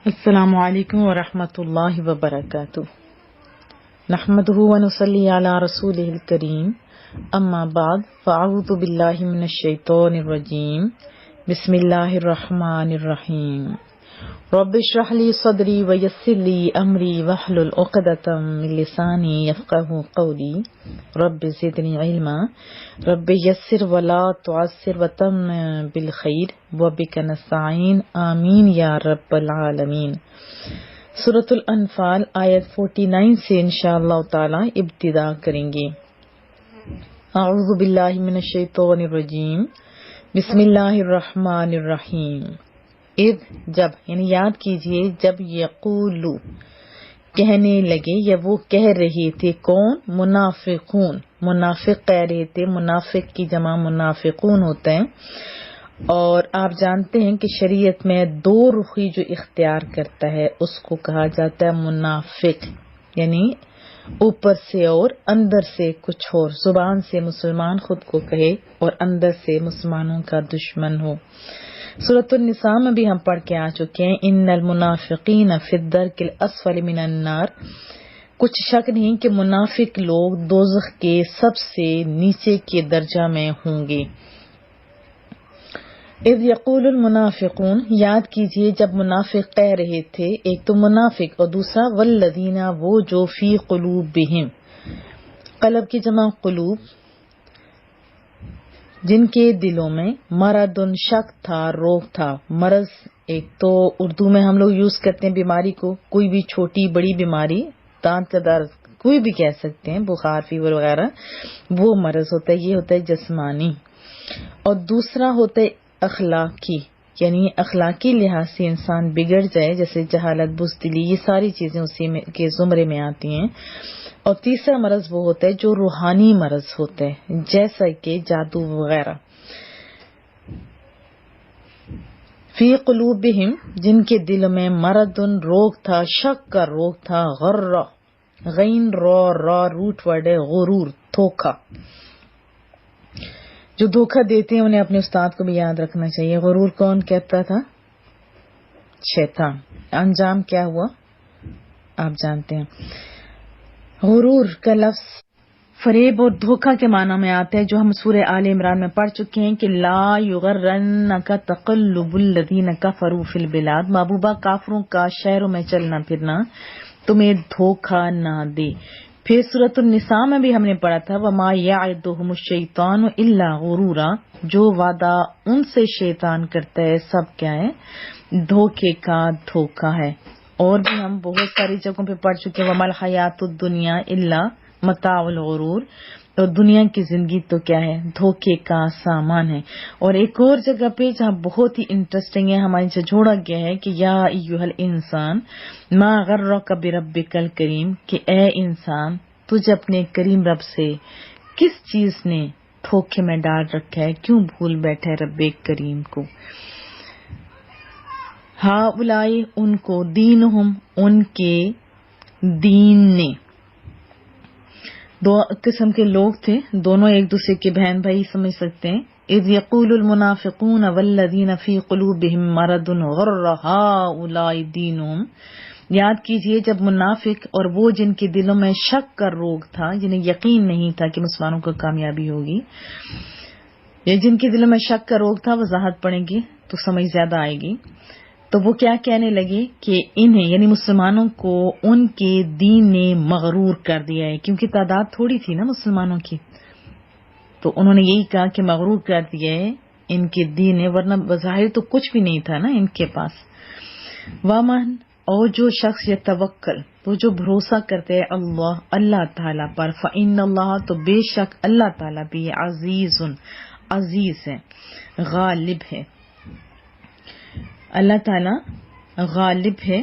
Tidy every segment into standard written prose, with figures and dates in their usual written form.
السلام علیکم ورحمۃ اللہ وبرکاتہ نحمدہ ونصلی علی رسولہ الکریم اما بعد فاعوذ باللہ من الشیطان الرجیم بسم اللہ الرحمن الرحیم رب اشرح لی صدری ویسر لی امری واحلل عقدۃ من لسانی یفقہوا قولی رب زدنی علما رب یسر ولا تعسر وتمم بالخیر وبک نستعین آمین یا رب العالمین۔ سورۃ الانفال آیت 49 سے انشاءاللہ تعالی ابتدا کریں گے۔ اعوذ باللہ من الشیطان الرجیم بسم اللہ الرحمن الرحیم۔ جب یعنی یاد کیجئے جب یقولو کہنے لگے یا وہ کہہ رہے تھے، کون؟ منافقون، منافق کہہ رہے تھے۔ منافق کی جمع منافقون ہوتا ہے، اور آپ جانتے ہیں کہ شریعت میں دو رخی جو اختیار کرتا ہے اس کو کہا جاتا ہے منافق، یعنی اوپر سے اور اندر سے کچھ اور، زبان سے مسلمان خود کو کہے اور اندر سے مسلمانوں کا دشمن ہو۔ سورۃ النساء میں بھی ہم پڑھ کے آ چکے ہیں، ان المنافقین فی الدرک الاسفل من النار، کچھ شک نہیں کہ منافق لوگ دوزخ کے سب سے نیچے کے درجہ میں ہوں گے۔ اذ یقول المنافقون، یاد کیجئے جب منافق کہہ رہے تھے، ایک تو منافق اور دوسرا والذین، وہ جو فی قلوبہم، قلب کی جمع قلوب، جن کے دلوں میں مرض شک تھا، روگ تھا۔ مرض ایک تو اردو میں ہم لوگ یوز کرتے ہیں بیماری کو، کوئی بھی چھوٹی بڑی بیماری، دانت کا درد کوئی بھی کہہ سکتے ہیں، بخار فیور وغیرہ، وہ مرض ہوتا ہے، یہ ہوتا ہے جسمانی۔ اور دوسرا ہوتا ہے اخلاقی، یعنی اخلاقی لحاظ سے انسان بگڑ جائے، جیسے جہالت، بزدلی، یہ ساری چیزیں اسی میں کے زمرے میں آتی ہیں۔ اور تیسرا مرض وہ ہوتا ہے جو روحانی مرض ہوتا ہے، جیسا کہ جادو وغیرہ۔ فی قلوبہم، جن کے دلوں میں مرض روگ تھا، شک کا روگ تھا، غر، غین را روٹ ورڈ ہے، غرور، دھوکا۔ جو دھوکا دیتے ہیں انہیں اپنے استاد کو بھی یاد رکھنا چاہیے۔ غرور کون کہتا تھا؟ شیطان۔ انجام کیا ہوا آپ جانتے ہیں۔ غرور کا لفظ فریب اور دھوکا کے معنی میں آتا ہے، جو ہم سورہ آل عمران میں پڑھ چکے ہیں کہ لا یغرنک تقلب الذین کفروا فی البلاد، محبوبہ کافروں کا شہروں میں چلنا پھرنا تمہیں دھوکا نہ دے۔ پھر سورۃ النساء میں بھی ہم نے پڑھا تھا وما یعدہم الشیطان الا غرورا، جو وعدہ ان سے شیطان کرتا ہے سب کیا ہے؟ دھوکے کا دھوکا ہے۔ اور بھی ہم بہت ساری جگہوں پہ پڑھ چکے ہیں وما الحیات الدنیا الا متاع الغرور، تو دنیا کی زندگی تو کیا ہے؟ دھوکے کا سامان ہے۔ اور ایک اور جگہ پہ جہاں بہت ہی انٹرسٹنگ ہے، ہمارے سے جوڑا گیا ہے کہ یا ایھا الانسان ما غرک بربک الکریم، کہ اے انسان تجھے اپنے کریم رب سے کس چیز نے دھوکے میں ڈال رکھا ہے، کیوں بھول بیٹھا ہے رب کریم کو۔ ہاؤلائی، ان کو، دینہم، ان کے دین نے۔ دو قسم کے لوگ تھے، دونوں ایک دوسرے کے بہن بھائی سمجھ سکتے ہیں۔ اذ یقول المنافقون والذین فی قلوبہم مرض غر ہاؤلائی دینہم، یاد کیجئے جب منافق اور وہ جن کے دلوں میں شک کا روگ تھا، جنہیں یقین نہیں تھا کہ مسلمانوں کو کامیابی ہوگی، یا جن کے دلوں میں شک کا روگ تھا، وضاحت پڑھیں گے تو سمجھ زیادہ آئے گی۔ تو وہ کیا کہنے لگے کہ انہیں یعنی مسلمانوں کو ان کے دین نے مغرور کر دیا ہے، کیونکہ تعداد تھوڑی تھی نا مسلمانوں کی، تو انہوں نے یہی کہا کہ مغرور کر دیا ہے ان کے دین نے، ورنہ بظاہر تو کچھ بھی نہیں تھا نا ان کے پاس۔ وامن، اور جو شخص یتوکل، تو جو بھروسہ کرتے ہیں اللہ تعالیٰ پر، فإن اللہ، تو بے شک اللہ تعالیٰ بھی عزیز، عزیز ہے، غالب ہے۔ اللہ تعالیٰ غالب ہے،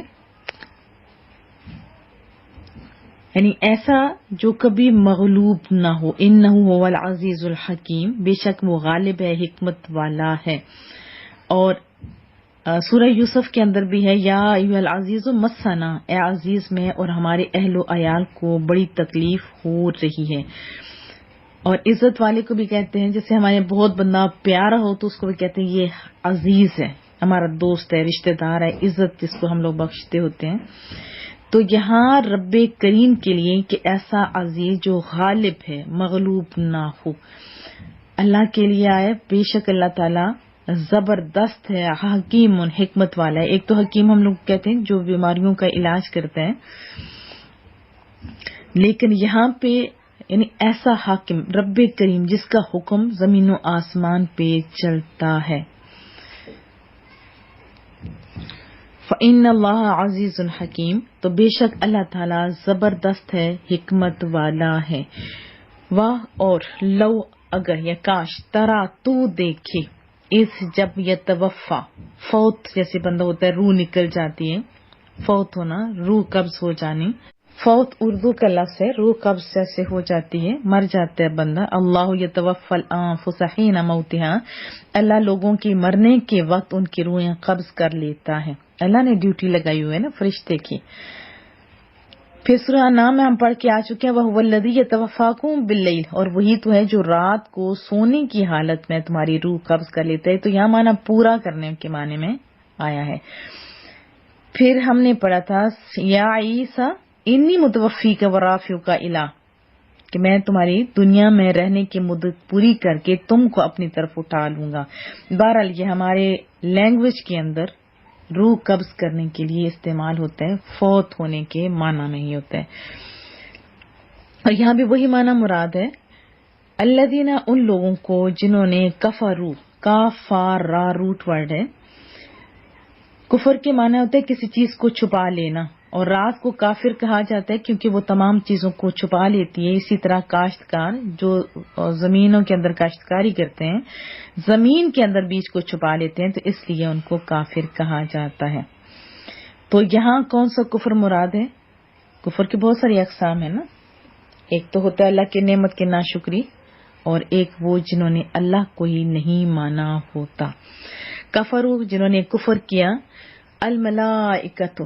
یعنی ایسا جو کبھی مغلوب نہ ہو۔ انہ هو العزیز الحکیم، بے شک وہ غالب ہے، حکمت والا ہے۔ اور سورہ یوسف کے اندر بھی ہے یا ایھا العزیز مسنا، اے عزیز میں اور ہمارے اہل و عیال کو بڑی تکلیف ہو رہی ہے۔ اور عزت والے کو بھی کہتے ہیں، جیسے ہمارے بہت بندہ پیارا ہو تو اس کو بھی کہتے ہیں یہ عزیز ہے، ہمارا دوست ہے، رشتہ دار ہے، عزت جس کو ہم لوگ بخشتے ہوتے ہیں. تو یہاں رب کریم کے لیے کہ ایسا عزیز جو غالب ہے، مغلوب نہ ہو، اللہ کے لیے آئے. بے شک اللہ تعالیٰ زبردست ہے، حکیم حکمت والا ہے. ایک تو حکیم ہم لوگ کہتے ہیں جو بیماریوں کا علاج کرتے ہیں، لیکن یہاں پہ یعنی ایسا حاکم رب کریم جس کا حکم زمین و آسمان پہ چلتا ہے. فَإِنَّ اللَّهَ عَزِيزٌ حَكِيمٌ، تو بے شک اللہ تعالیٰ زبردست ہے، حکمت والا ہے. واہ اور لو اگر یا کاش ترا تو دیکھے، اس جب یتوفا فوت جیسے بندہ ہوتا ہے، روح نکل جاتی ہے، فوت ہونا روح قبض ہو جانی. فوت اردو کا لفظ ہے، روح قبض سے ہو جاتی ہے، مر جاتا ہے بندہ. اللہ یتوفی الانفس حین موتها، اللہ لوگوں کی مرنے کے وقت ان کی روحیں قبض کر لیتا ہے. اللہ نے ڈیوٹی لگائی ہوئی ہے نا فرشتے کی. پھر سورہ نام میں ہم پڑھ کے آ چکے ہیں، وَهُوَ الَّذِي يَتَوَفَّاكُم بِاللَّيْلِ، اور وہی تو ہے جو رات کو سونے کی حالت میں تمہاری روح قبض کر لیتا ہے. تو یہاں معنی پورا کرنے کے معنی میں آیا ہے. پھر ہم نے پڑھا تھا یا عیسیٰ انی متوفیک ورافعک الی، کہ میں تمہاری دنیا میں رہنے کی مدت پوری کر کے تم کو اپنی طرف اٹھا لوں گا. بہرحال یہ ہمارے لینگویج کے اندر روح قبض کرنے کے لیے استعمال ہوتا ہے، فوت ہونے کے معنی نہیں ہوتا ہے. اور یہاں بھی وہی معنی مراد ہے، الذین ان لوگوں کو جنہوں نے کفروا، کافارا روٹ ورڈ ہے. کفر کے معنی ہوتا ہے کسی چیز کو چھپا لینا، اور رات کو کافر کہا جاتا ہے کیونکہ وہ تمام چیزوں کو چھپا لیتی ہے. اسی طرح کاشتکار جو زمینوں کے اندر کاشتکاری کرتے ہیں، زمین کے اندر بیج کو چھپا لیتے ہیں، تو اس لیے ان کو کافر کہا جاتا ہے. تو یہاں کون سا کفر مراد ہے؟ کفر کی بہت ساری اقسام ہیں نا. ایک تو ہوتا ہے اللہ کی نعمت کی ناشکری، اور ایک وہ جنہوں نے اللہ کو ہی نہیں مانا ہوتا. کفروا جنہوں نے کفر کیا، الملائکۃ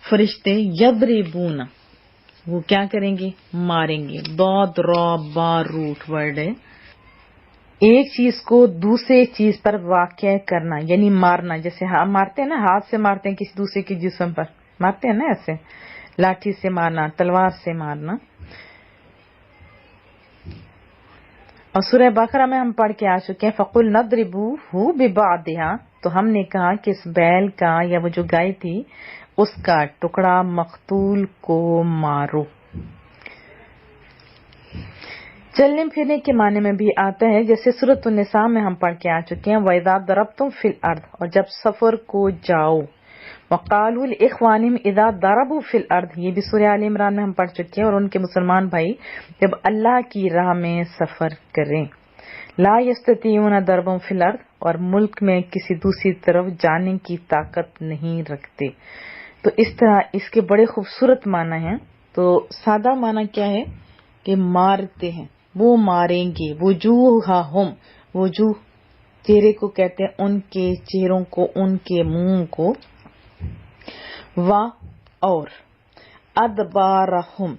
فرشتے، یضربون وہ کیا کریں گے؟ ماریں گے. ضاد را با روٹ ورڈ ہے. ایک چیز کو دوسرے چیز پر واقع کرنا یعنی مارنا. جیسے ہم مارتے ہیں نا، ہاتھ سے مارتے ہیں کسی دوسرے کے جسم پر، مارتے ہیں نا ایسے، لاٹھی سے مارنا، تلوار سے مارنا. اور سورہ بقرہ میں ہم پڑھ کے آ چکے ہیں فَقُلْ نَضْرِبُوهُ بِبَعْضِهَا، تو ہم نے کہا کہ اس بیل کا یا وہ جو گائے تھی اس کا ٹکڑا مقتول کو مارو. چلنے پھرنے کے معنی میں بھی آتا ہے، جیسے سورۃ النساء میں ہم پڑھ کے آ چکے ہیں وَإِذَا ضَرَبْتُمْ فِي الْأَرْضِ، اور جب سفر کو جاؤ، وَقَالُوا لِإِخْوَانِهِمْ إِذَا ضَرَبُوا فِي الْأَرْضِ، یہ بھی سورہ آل عمران میں ہم پڑھ چکے ہیں. اور ان کے مسلمان بھائی جب اللہ کی راہ میں سفر کریں، لا يستطيعون ضربا في الارض، اور ملک میں کسی دوسری طرف جانے کی طاقت نہیں رکھتے. تو اس طرح اس کے بڑے خوبصورت معنی ہیں. تو سادہ معنی کیا ہے کہ مارتے ہیں، وہ ماریں گے. وجوہہم، وجوہ چہرے کو کہتے ہیں، ان کے چہروں کو، ان کے منہ کو. اور ادبارہم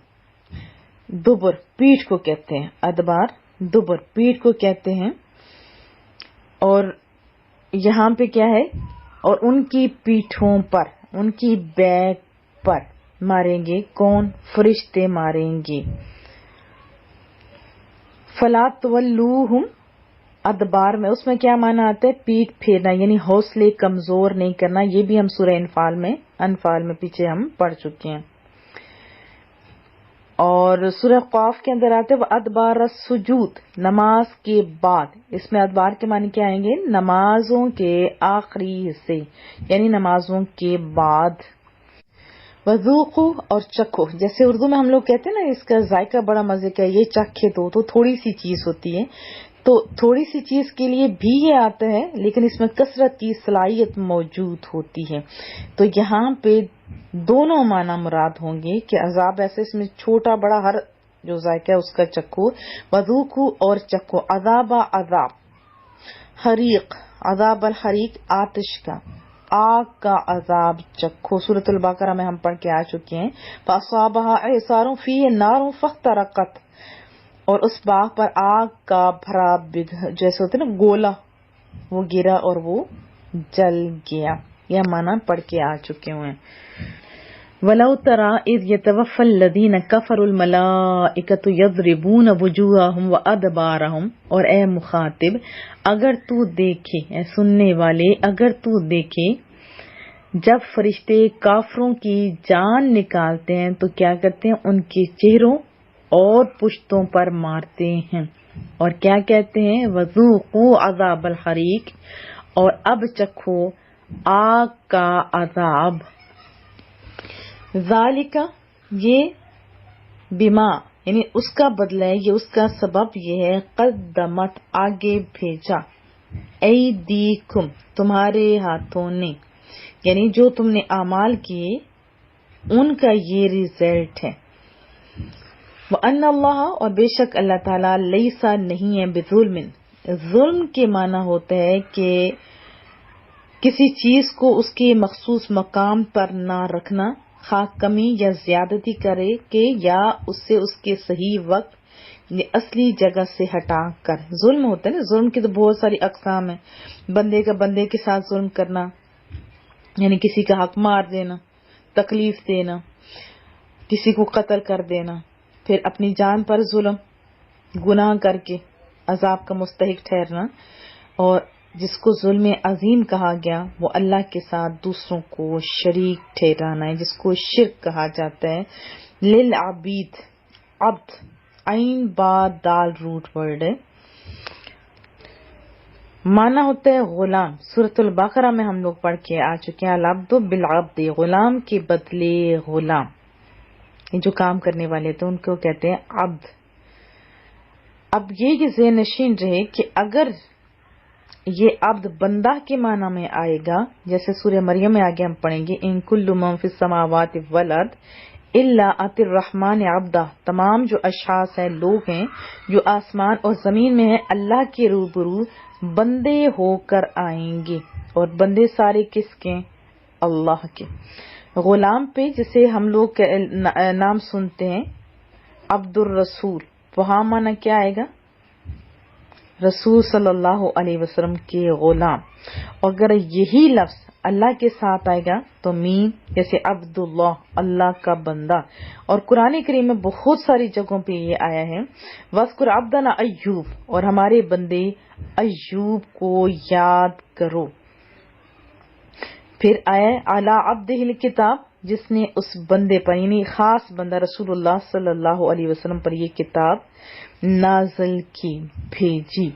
دبر پیٹھ کو کہتے ہیں، ادبار دبر پیٹھ کو کہتے ہیں. اور یہاں پہ کیا ہے، اور ان کی پیٹھوں پر، ان کی بیک پر ماریں گے. کون؟ فرشتے ماریں گے. فلا تولوہم ادبار میں اس میں کیا معنی آتا ہے؟ پیٹ پھیرنا یعنی حوصلے کمزور نہیں کرنا. یہ بھی ہم سورہ انفال میں پیچھے ہم پڑھ چکے ہیں. اور سورہ قاف کے اندر آتے وہ ادبار السجود، نماز کے بعد. اس میں ادبار کے معنی کیا آئیں گے؟ نمازوں کے آخری حصے یعنی نمازوں کے بعد. وذوقوا، اور چکھو. جیسے اردو میں ہم لوگ کہتے ہیں نا اس کا ذائقہ بڑا مزے کا ہے، یہ چکھے تو تھوڑی سی چیز ہوتی ہے. تو تھوڑی سی چیز کے لیے بھی یہ آتا ہے، لیکن اس میں کثرت کی صلاحیت موجود ہوتی ہے. تو یہاں پہ دونوں معنی مراد ہوں گے کہ عذاب ایسے اس میں چھوٹا بڑا ہر جو ذائقہ ہے اس کا چکھو. وذوقوا اور چکھو. عذاب حریق، عذاب الحریق آتش کا، آگ کا عذاب چکھو. سورۃ البقرہ میں ہم پڑھ کے آ چکے ہیں فَأَصَابَهَا إِعْصَارٌ فِيهِ نَارٌ فَاحْتَرَقَتْ، اور اس باغ پر آگ کا بھرا جیسے ہوتے نا گولا، وہ گرا اور وہ جل گیا. یہ معنی پڑھ کے آ چکے ہوئے ہیں. وَلَوْ تَرَىٰ إِذْ يَتَوَفَّى الَّذِينَ كَفَرُوا الْمَلَائِكَةُ يَضْرِبُونَ وُجُوهَهُمْ وَأَدْبَارَهُمْ. اور اے مخاطب اگر تو دیکھے، اے سننے والے اگر تو دیکھے جب فرشتے کافروں کی جان نکالتے ہیں تو کیا کرتے ہیں؟ ان کے چہروں اور پشتوں پر مارتے ہیں اور کیا کہتے ہیں؟ وَذُوقُوا عَذَابَ الْحَرِيقِ. اور اب چکھو آگ کا عذاب. ذالک یہ بما یعنی اس کا بدلہ ہے، یہ اس کا سبب یہ ہے قدمت آگے بھیجا ایدیکم تمہارے ہاتھوں نے، یعنی جو تم نے اعمال کیے ان کا یہ ریزلٹ ہے. وَأَنَّ اللَّهَ اور بے شک اللہ تعالیٰ لیسا نہیں ہے بظلم. ظلم کے معنی ہوتا ہے کہ کسی چیز کو اس کے مخصوص مقام پر نہ رکھنا، خواہ کمی یا زیادتی کرے کہ یا اس سے اس کے صحیح وقت اصلی جگہ سے ہٹا کر. ظلم ہوتا ہے نا، ظلم کی تو بہت ساری اقسام ہیں. بندے کا بندے کے ساتھ ظلم کرنا یعنی کسی کا حق مار دینا، تکلیف دینا، کسی کو قتل کر دینا، پھر اپنی جان پر ظلم، گناہ کر کے عذاب کا مستحق ٹھہرنا. اور جس کو ظلم عظیم کہا گیا وہ اللہ کے ساتھ دوسروں کو شریک ٹھہرانا ہے، جس کو شرک کہا جاتا ہے. للعبید عبد عین با دال روٹ ورڈ ہے، معنی ہوتا ہے غلام. سورۃ البقرہ میں ہم لوگ پڑھ کے آ چکے ہیں العبد بالعبد، غلام کے بدلے غلام. جو کام کرنے والے تھے ان کو کہتے ہیں عبد. اب یہ ذہن نشین رہے کہ اگر یہ عبد بندہ کے معنی میں آئے گا، جیسے سورہ مریم میں آگے ہم پڑھیں گے ان کل من فی السماوات والارض الا اتى الرحمن عبدا، تمام جو اشخاص ہیں، لوگ ہیں جو آسمان اور زمین میں ہیں، اللہ کے روبرو بندے ہو کر آئیں گے. اور بندے سارے کس کے؟ اللہ کے. غلام پہ جسے ہم لوگ نام سنتے ہیں عبد الرسول، وہاں معنی کیا آئے گا؟ رسول صلی اللہ علیہ وسلم کے غلام. اور اگر یہی لفظ اللہ کے ساتھ آئے گا تو مین جیسے عبداللہ اللہ کا بندہ. اور قرآن کریم میں بہت ساری جگہوں پہ یہ آیا ہے وَاذْكُرْ عَبْدَنَا ایوب، اور ہمارے بندے ایوب کو یاد کرو. پھر آیا علی عبدہ الکتاب، جس نے اس بندے پر یعنی خاص بندہ رسول اللہ صلی اللہ علیہ وسلم پر یہ کتاب نازل کی، بھیجی.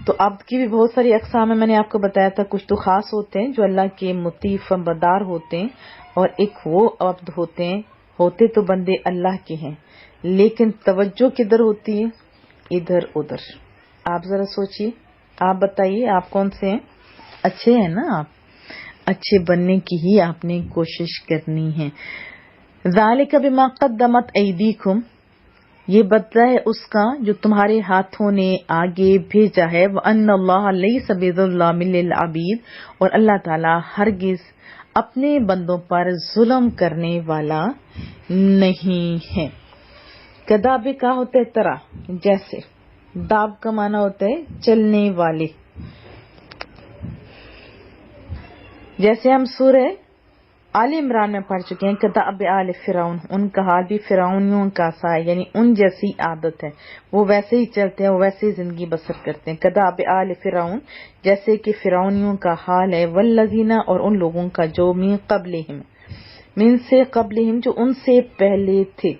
تو عبد کی بھی بہت ساری اقسام ہیں، میں نے آپ کو بتایا تھا. کچھ تو خاص ہوتے ہیں جو اللہ کے مطیع فرمانبردار ہوتے ہیں، اور ایک وہ عبد ہوتے ہیں، ہوتے تو بندے اللہ کے ہیں لیکن توجہ کدھر ہوتی ہے؟ ادھر ادھر. آپ ذرا سوچئے، آپ بتائیے آپ کون سے ہیں؟ اچھے ہیں نا؟ آپ اچھے بننے کی ہی آپ نے کوشش کرنی ہے. ذالک بما قدمت ایدیکم، یہ بدلہ ہے اس کا جو تمہارے ہاتھوں نے آگے بھیجا ہے. وَأَنَّ اللَّهَ لَيْسَ بِظَلَّامٍ لِّلْعَبِيدِ، اور اللہ تعالیٰ ہرگز اپنے بندوں پر ظلم کرنے والا نہیں ہے. کداب کا ہوتا ہے طرح، جیسے داب کا معنی ہوتا ہے چلنے والے. جیسے ہم سورہ آل عمران میں پڑھ چکے ہیں کداب آل فرعون، ان کا حال بھی فرعونیوں کا سا ہے، یعنی ان جیسی عادت ہے، وہ ویسے ہی چلتے ہیں، وہ ویسے ہی زندگی بسر کرتے ہیں. کداب آل فرعون جیسے کہ فرعونیوں کا حال ہے. والذین، اور ان لوگوں کا جو من قبلہم، من سے قبلہم جو ان سے پہلے تھے،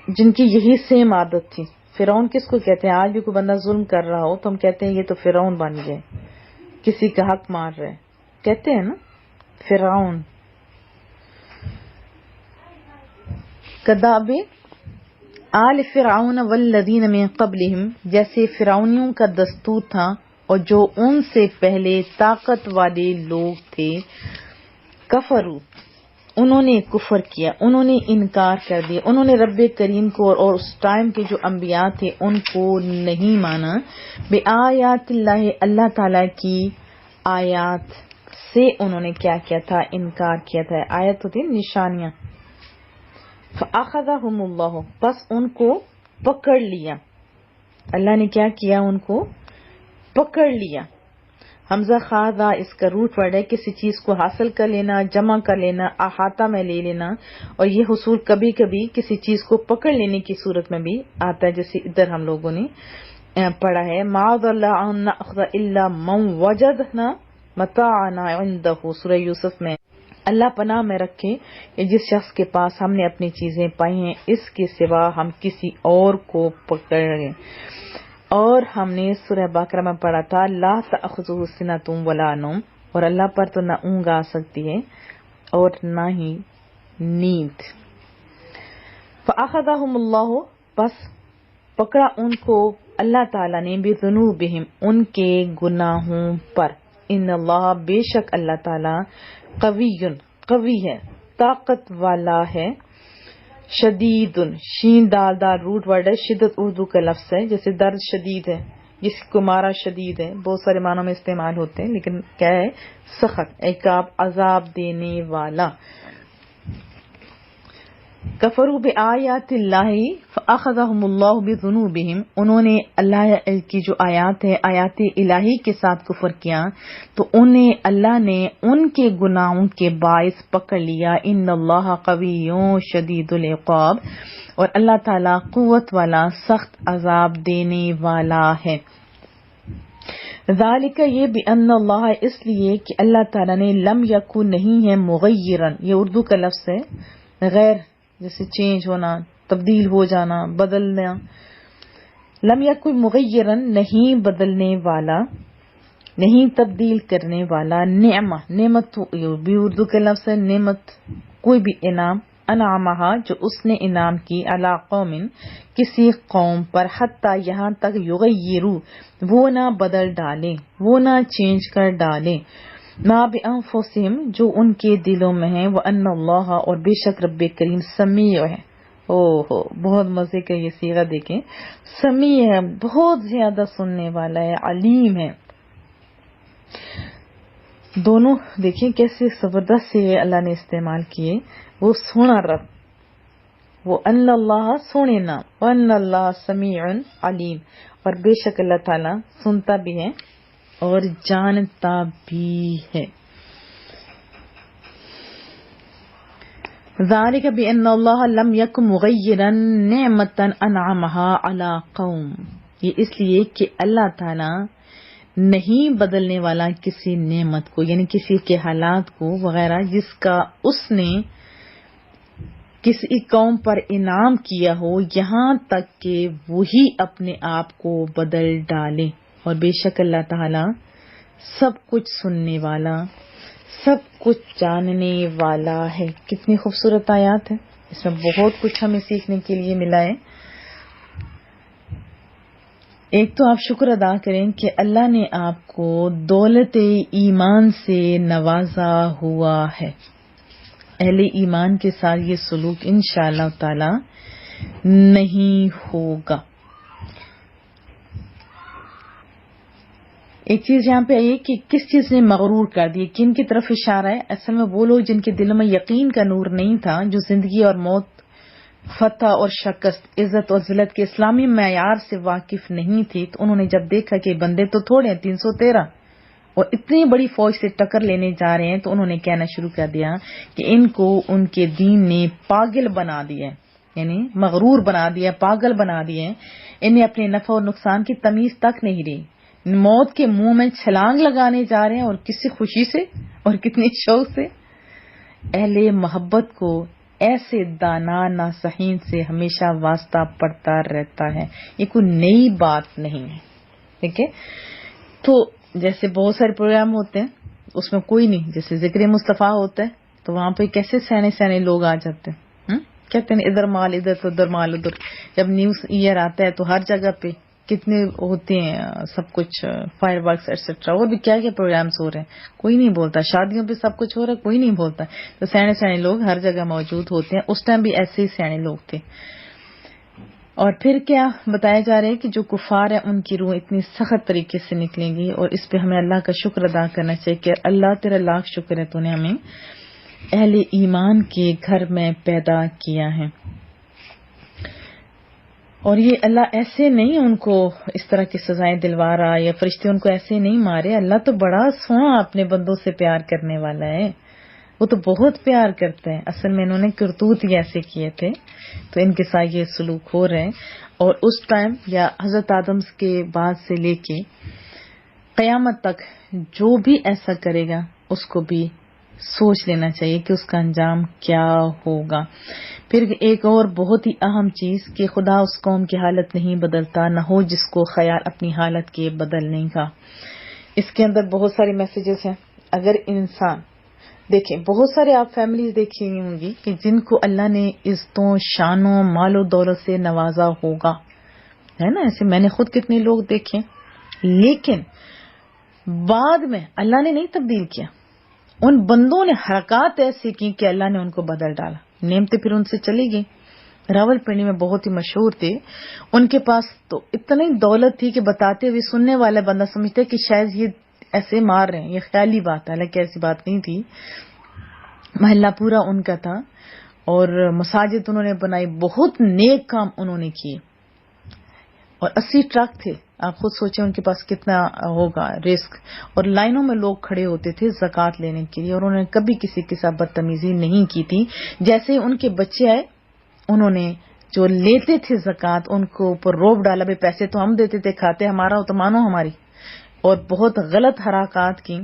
جن کی یہی سیم عادت تھی. فرعون کس کو کہتے ہیں؟ آج بھی کوئی بندہ ظلم کر رہا ہو تو ہم کہتے ہیں یہ تو فرعون بن گئے، کسی کا حق مار رہے، کہتے ہیں نا فرعون. کداب آل فرعون والذین من قبلہم، جیسے فرعونیوں کا دستور تھا اور جو ان سے پہلے طاقت والے لوگ تھے. کفروا، انہوں نے کفر کیا، انہوں نے انکار کر دیا، انہوں نے رب کریم کو اور اس ٹائم کے جو انبیاء تھے ان کو نہیں مانا. بآیات اللہ، اللہ تعالی کی آیات سے انہوں نے کیا کیا تھا؟ انکار کیا تھا. آیت ہوتی نشانیاں. فأخذہم اللہ، بس ان کو پکڑ لیا اللہ نے. کیا کیا؟ ان کو پکڑ لیا. حمزہ خادا اس کا روٹ ورڈ ہے، کسی چیز کو حاصل کر لینا، جمع کر لینا، احاطہ میں لے لینا، اور یہ حصول کبھی کبھی کسی چیز کو پکڑ لینے کی صورت میں بھی آتا ہے، جیسے ادھر ہم لوگوں نے پڑھا ہے معاذ اللہ ان ناخذ الا من وجدنا متاعنا عنده سورہ یوسف میں۔ اللہ پناہ میں رکھے کہ جس شخص کے پاس ہم نے اپنی چیزیں پائی ہیں اس کے سوا ہم کسی اور کو پکڑ لیں۔ اور ہم نے سورہ بقرہ میں پڑھا تھا لا تأخذہ سنۃ ولا نوم، اور اللہ پر تو نہ اونگ آ سکتی ہے اور نہ ہی نیند۔ فأخذہم اللہ، بس پکڑا ان کو اللہ تعالیٰ نے بذنوبہم، ان کے گناہوں پر۔ ان اللہ، بے شک اللہ تعالیٰ قوی ہے، طاقت والا ہے، شدید، شین دال دال روٹ ورڈ ہے، شدت اردو کا لفظ ہے، جیسے درد شدید ہے، جس کو مارا شدید ہے، بہت سارے معنوں میں استعمال ہوتے ہیں، لیکن کیا ہے؟ سخت، عقاب، عذاب دینے والا۔ کفروا بآیات اللہ فأخذہم اللہ بذنوبہم، انہوں نے اللہ کی جو آیات ہے، آیات الہی کے ساتھ کفر کیا تو انہیں اللہ نے ان کے گناہوں کے باعث پکڑ لیا۔ ان اللہ قوی شدید العقاب، اور اللہ تعالیٰ قوت والا، سخت عذاب دینے والا ہے۔ ذالک، یہ بأن اللہ، اس لیے کہ اللہ تعالیٰ نے لم یکن، نہیں ہے، مغیرن، یہ اردو کا لفظ ہے، غیر جیسے چینج ہونا، تبدیل ہو جانا، بدلنا۔ لم یکن مغیرن، نہیں بدلنے والا، نہیں تبدیل کرنے والا، نعمت بھی اردو کا لفظ ہے، نعمت کوئی بھی انعام، انعامہا جو اس نے انعام کی، علی قوم کسی قوم پر، حتی یہاں تک، یغیروا وہ نہ بدل ڈالیں، وہ نہ چینج کر ڈالیں، ما بانفسہم جو ان کے دلوں میں ہے، وان اللہ، اور بے شک رب کریم سمیع ہے۔ اوہو، بہت مزے کا یہ صیغہ دیکھیں، سمیع ہے، بہت زیادہ سننے والا ہے، علیم ہے۔ دونوں دیکھیں کیسے زبردست صیغے اللہ نے استعمال کیے، وہ سونا رب، وہ ان اللہ سونے نام، وان اللہ سمیع علیم، اور بے شک اللہ تعالیٰ سنتا بھی ہے اور جانتا بھی ہے۔ ذالک بأن اللہ لم یکن مغیرا نعمتا انعمہا علی قوم، یہ اس لیے کہ اللہ تعالیٰ نہیں بدلنے والا کسی نعمت کو، یعنی کسی کے حالات کو وغیرہ، جس کا اس نے کسی قوم پر انعام کیا ہو، یہاں تک کہ وہی اپنے آپ کو بدل ڈالے۔ اور بے شک اللہ تعالیٰ سب کچھ سننے والا، سب کچھ جاننے والا ہے۔ کتنی خوبصورت آیات ہے، اس میں بہت کچھ ہمیں سیکھنے کے لیے ملا ہے۔ ایک تو آپ شکر ادا کریں کہ اللہ نے آپ کو دولت ایمان سے نوازا ہوا ہے۔ اہل ایمان کے ساتھ یہ سلوک انشاءاللہ تعالی نہیں ہوگا۔ ایک چیز یہاں پہ آئی کہ کس چیز نے مغرور کر دی، کن کی طرف اشارہ ہے؟ اصل میں وہ لوگ جن کے دلوں میں یقین کا نور نہیں تھا، جو زندگی اور موت، فتح اور شکست، عزت اور ذلت کے اسلامی معیار سے واقف نہیں تھے، تو انہوں نے جب دیکھا کہ بندے تو تھوڑے ہیں، 313 اور اتنی بڑی فوج سے ٹکر لینے جا رہے ہیں، تو انہوں نے کہنا شروع کر دیا کہ ان کو ان کے دین نے پاگل بنا دیا، یعنی مغرور بنا دیا، پاگل بنا دیا، انہیں اپنے نفع اور نقصان کی تمیز تک نہیں رہی، موت کے منہ میں چھلانگ لگانے جا رہے ہیں، اور کسی خوشی سے اور کتنی شوق سے۔ اہل محبت کو ایسے دانا ناصحین سے ہمیشہ واسطہ پڑتا رہتا ہے، یہ کوئی نئی بات نہیں ہے، ٹھیک ہے؟ تو جیسے بہت سارے پروگرام ہوتے ہیں، اس میں کوئی نہیں، جیسے ذکر مصطفیٰ ہوتا ہے تو وہاں پہ کیسے سینے لوگ آ جاتے ہیں، کہتے ہیں ادھر مال ادھر تو ادھر مال ادھر۔ جب نیوز ایئر آتا ہے تو ہر جگہ پہ کتنے ہوتے ہیں، سب کچھ فائر ورکس ایٹسٹرا، اور بھی کیا کیا پروگرامز ہو رہے ہیں، کوئی نہیں بولتا۔ شادیوں پہ سب کچھ ہو رہا ہے، کوئی نہیں بولتا۔ تو سیانے لوگ ہر جگہ موجود ہوتے ہیں، اس ٹائم بھی ایسے ہی سیانے لوگ تھے۔ اور پھر کیا بتایا جا رہا ہے کہ جو کفار ہیں ان کی روح اتنی سخت طریقے سے نکلیں گی، اور اس پہ ہمیں اللہ کا شکر ادا کرنا چاہیے کہ اللہ تیرا لاکھ شکر ہے، تو نے ہمیں اہل ایمان کے گھر میں پیدا کیا ہے۔ اور یہ اللہ ایسے نہیں ان کو اس طرح کی سزائیں دلوا رہا یا فرشتے ان کو ایسے نہیں مارے. اللہ تو بڑا سونا اپنے بندوں سے پیار کرنے والا ہے. وہ تو بہت پیار کرتے ہیں. اصل میں انہوں نے کرتوت ہی ایسے کیے تھے تو ان کے ساتھ یہ سلوک ہو رہے ہیں. اور اس ٹائم یا حضرت آدم کے بعد سے لے کے قیامت تک جو بھی ایسا کرے گا اس کو بھی سوچ لینا چاہیے کہ اس کا انجام کیا ہوگا. پھر ایک اور بہت ہی اہم چیز کہ خدا اس قوم کی حالت نہیں بدلتا، نہ ہو جس کو خیال اپنی حالت کے بدلنے کا. اس کے اندر بہت سارے میسیجز ہیں. اگر انسان دیکھیں، بہت سارے آپ فیملیز دیکھی ہوں گی کہ جن کو اللہ نے عزتوں، شانوں، مال و دولت سے نوازا ہوگا، ہے نا. ایسے میں نے خود کتنے لوگ دیکھے، لیکن بعد میں اللہ نے نہیں تبدیل کیا. ان بندوں نے حرکات ایسی کی کہ اللہ نے ان کو بدل ڈالا. نعمتیں پھر ان سے چلی گئی. راول پنڈی میں بہت ہی مشہور تھے. ان کے پاس تو اتنی دولت تھی کہ بتاتے ہوئے سننے والا بندہ سمجھتے کہ شاید یہ ایسے مار رہے ہیں، یہ خیالی بات ہے، حالانکہ ایسی بات نہیں تھی. محلہ پورا ان کا تھا اور مساجد انہوں نے بنائی، بہت نیک کام انہوں نے کیے. اور 80 ٹرک تھے. آپ خود سوچیں ان کے پاس کتنا ہوگا رسک. اور لائنوں میں لوگ کھڑے ہوتے تھے زکوٰۃ لینے کے لیے، اور انہوں نے کبھی کسی کے ساتھ بدتمیزی نہیں کی تھی. جیسے ان کے بچے آئے، انہوں نے جو لیتے تھے زکوٰۃ ان کو اوپر روب ڈالا، بھائی پیسے تو ہم دیتے تھے، کھاتے ہمارا ہو تو مانو ہماری. اور بہت غلط حرکات کی.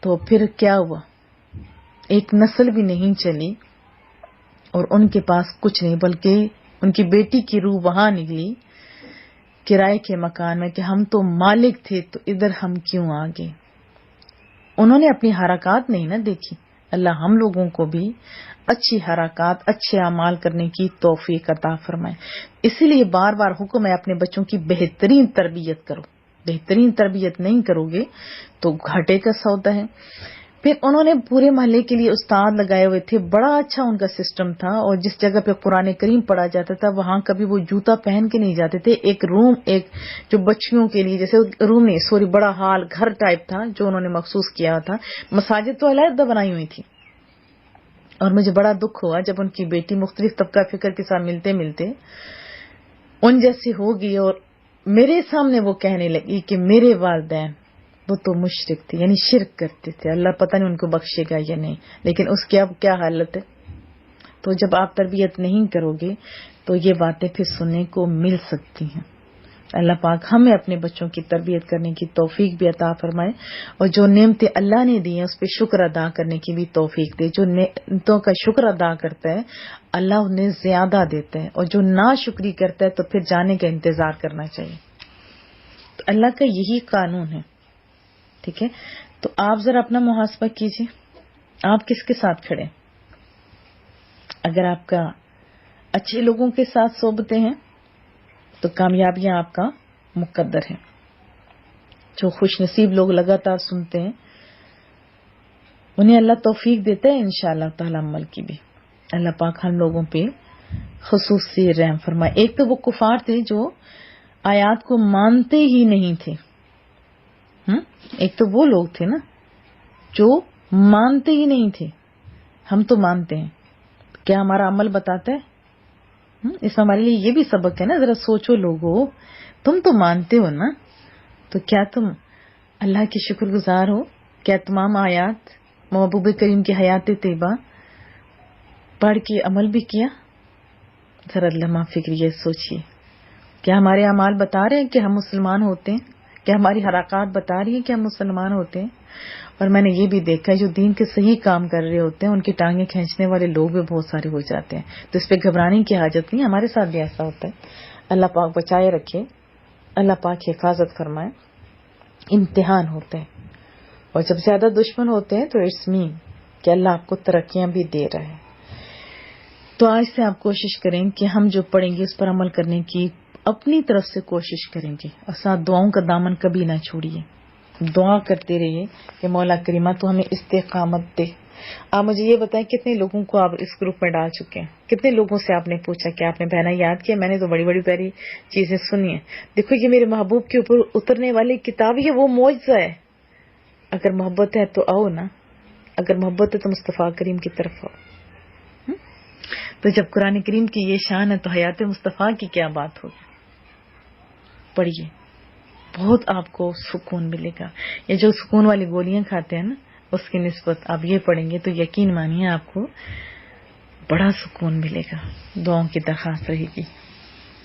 تو پھر کیا ہوا، ایک نسل بھی نہیں چلی اور ان کے پاس کچھ نہیں، بلکہ ان کی بیٹی کی روح وہاں نکلی کرائے کے مکان میں کہ ہم تو مالک تھے تو ادھر ہم کیوں آ گئے. انہوں نے اپنی حرکات نہیں نہ دیکھی. اللہ ہم لوگوں کو بھی اچھی حرکات، اچھے اعمال کرنے کی توفیق عطا فرمائے. اسی لیے بار بار حکم ہے اپنے بچوں کی بہترین تربیت کرو. بہترین تربیت نہیں کرو گے تو گھاٹے کا سودا ہے. پھر انہوں نے پورے محلے کے لیے استاد لگائے ہوئے تھے. بڑا اچھا ان کا سسٹم تھا. اور جس جگہ پہ قرآن کریم پڑھا جاتا تھا وہاں کبھی وہ جوتا پہن کے نہیں جاتے تھے. ایک روم، ایک جو بچیوں کے لیے جیسے روم نہیں، سوری، بڑا ہال، گھر ٹائپ تھا جو انہوں نے مخصوص کیا تھا. مساجد تو علیحدہ بنائی ہوئی تھی. اور مجھے بڑا دکھ ہوا جب ان کی بیٹی مختلف طبقہ فکر کے ساتھ ملتے ملتے ان جیسی ہوگی اور میرے سامنے وہ کہنے لگی کہ میرے والدین وہ تو مشرک تھے، یعنی شرک کرتے تھے، اللہ پتہ نہیں ان کو بخشے گا یا نہیں. لیکن اس کی اب کیا حالت ہے. تو جب آپ تربیت نہیں کرو گے تو یہ باتیں پھر سننے کو مل سکتی ہیں. اللہ پاک ہمیں اپنے بچوں کی تربیت کرنے کی توفیق بھی عطا فرمائے اور جو نعمتیں اللہ نے دی ہیں اس پہ شکر ادا کرنے کی بھی توفیق دے. جو نعمتوں کا شکر ادا کرتا ہے اللہ انہیں زیادہ دیتا ہے، اور جو ناشکری کرتا ہے تو پھر جانے کا انتظار کرنا چاہیے. تو اللہ کا یہی قانون ہے. ٹھیک ہے، تو آپ ذرا اپنا محاسبہ کیجیے، آپ کس کے ساتھ کھڑے. اگر آپ کا اچھے لوگوں کے ساتھ صحبتیں ہیں تو کامیابیاں آپ کا مقدر ہیں. جو خوش نصیب لوگ لگاتار سنتے ہیں انہیں اللہ توفیق دیتا ہے انشاءاللہ تعالی عمل کی بھی. اللہ پاک ہم لوگوں پہ خصوصی رحم فرمائے. ایک تو وہ کفار تھے جو آیات کو مانتے ہی نہیں تھے. ایک تو وہ لوگ تھے نا جو مانتے ہی نہیں تھے. ہم تو مانتے ہیں، کیا ہمارا عمل بتاتا ہے؟ اس ہمارے لیے یہ بھی سبق ہے نا. ذرا سوچو لوگو، تم تو مانتے ہو نا، تو کیا تم اللہ کی شکر گزار ہو؟ کیا تمام آیات محبوب کریم کی حیات طیبہ پڑھ کے عمل بھی کیا؟ ذرا لمحہ فکریہ سوچئے. کیا ہمارے اعمال بتا رہے ہیں کہ ہم مسلمان ہوتے ہیں؟ کیا ہماری حرکات بتا رہی ہیں کہ ہم مسلمان ہوتے ہیں؟ اور میں نے یہ بھی دیکھا ہے جو دین کے صحیح کام کر رہے ہوتے ہیں ان کی ٹانگیں کھینچنے والے لوگ بھی بہت سارے ہو جاتے ہیں. تو اس پہ گھبرانے کی حاجت نہیں، ہمارے ساتھ بھی ایسا ہوتا ہے. اللہ پاک بچائے رکھے، اللہ پاک حفاظت فرمائے. امتحان ہوتے ہیں اور جب زیادہ دشمن ہوتے ہیں تو اٹس مین کہ اللہ آپ کو ترقیاں بھی دے رہا ہے. تو آج سے آپ کوشش کریں کہ ہم جو پڑھیں گے اس پر عمل کرنے کی اپنی طرف سے کوشش کریں گے، اور ساتھ دعاؤں کا دامن کبھی نہ چھوڑیے. دعا کرتے رہیے کہ مولا کریمہ تو ہمیں استقامت دے. آپ مجھے یہ بتائیں کتنے لوگوں کو آپ اس گروپ میں ڈال چکے ہیں؟ کتنے لوگوں سے آپ نے پوچھا کہ آپ نے بہنا یاد کیا؟ میں نے تو بڑی بڑی پیاری چیزیں سنی ہیں. دیکھو یہ میرے محبوب کے اوپر اترنے والی کتاب ہے، وہ معجزہ ہے. اگر محبت ہے تو آؤ نا، اگر محبت ہے تو مصطفیٰ کریم کی طرف آؤ. تو جب قرآن کریم کی یہ شان ہے تو حیات مصطفیٰ کی کیا بات ہوگی. پڑھیے، بہت آپ کو سکون ملے گا. یہ جو سکون والی گولیاں کھاتے ہیں نا، اس کی نسبت آپ یہ پڑھیں گے تو یقین مانیے آپ کو بڑا سکون ملے گا. دعاؤں کی درخواست رہے گی.